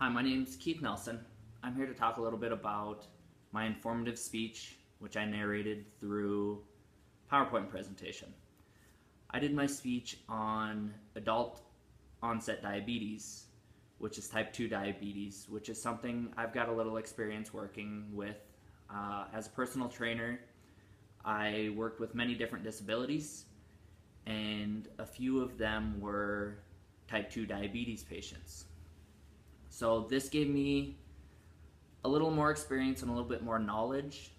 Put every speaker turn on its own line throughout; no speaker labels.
Hi, my name's Keith Nelson. I'm here to talk a little bit about my informative speech, which I narrated through PowerPoint presentation. I did my speech on adult onset diabetes, which is type 2 diabetes, which is something I've got a little experience working with. As a personal trainer, I worked with many different disabilities, and a few of them were type 2 diabetes patients. So this gave me a little more experience and a little bit more knowledge,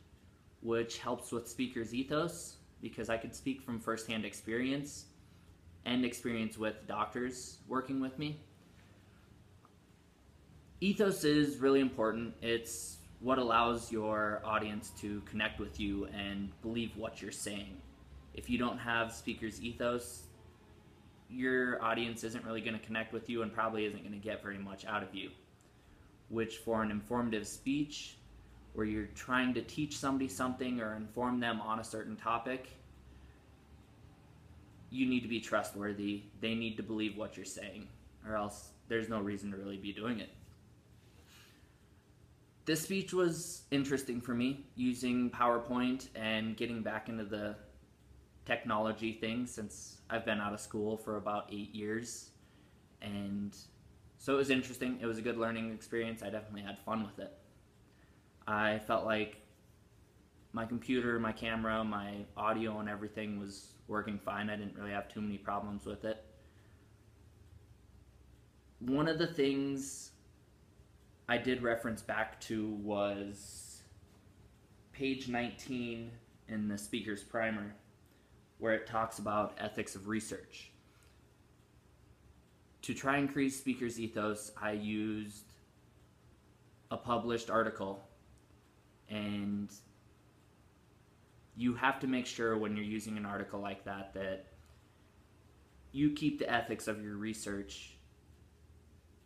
which helps with speaker's ethos because I could speak from firsthand experience and experience with doctors working with me. Ethos is really important. It's what allows your audience to connect with you and believe what you're saying. If you don't have speaker's ethos, your audience isn't really going to connect with you and probably isn't going to get very much out of you. Which for an informative speech, where you're trying to teach somebody something or inform them on a certain topic, you need to be trustworthy. They need to believe what you're saying, or else there's no reason to really be doing it. This speech was interesting for me, using PowerPoint and getting back into the technology thing since I've been out of school for about 8 years, and so it was interesting. It was a good learning experience. I definitely had fun with it. I felt like my computer, my camera, my audio and everything was working fine. I didn't really have too many problems with it. One of the things I did reference back to was page 19 in the speaker's primer, where it talks about ethics of research. To try and create speaker's ethos, I used a published article, and you have to make sure when you're using an article like that that you keep the ethics of your research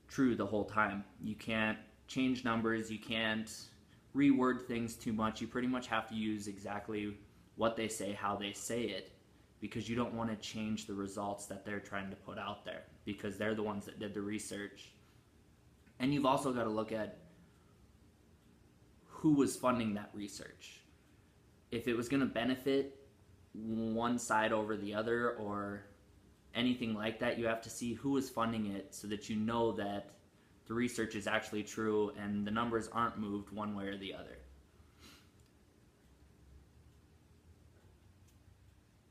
true the whole time. You can't change numbers, you can't reword things too much. You pretty much have to use exactly what they say, how they say it, because you don't want to change the results that they're trying to put out there, because they're the ones that did the research. And you've also got to look at who was funding that research. If it was going to benefit one side over the other or anything like that, you have to see who is funding it so that you know that the research is actually true and the numbers aren't moved one way or the other.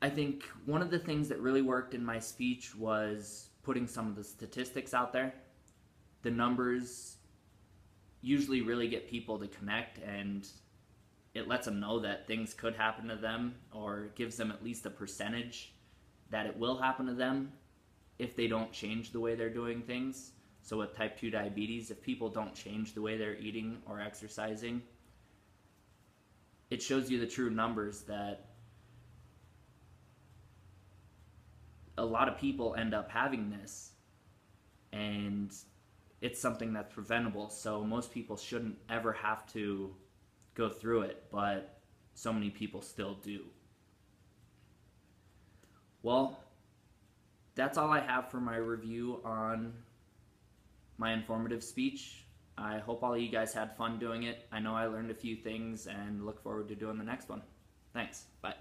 I think one of the things that really worked in my speech was putting some of the statistics out there. The numbers usually really get people to connect, and it lets them know that things could happen to them, or gives them at least a percentage that it will happen to them if they don't change the way they're doing things. So with type 2 diabetes, if people don't change the way they're eating or exercising, it shows you the true numbers that a lot of people end up having this, and it's something that's preventable, so most people shouldn't ever have to go through it, but so many people still do. Well, that's all I have for my review on my informative speech. I hope all of you guys had fun doing it. I know I learned a few things and look forward to doing the next one. Thanks. Bye.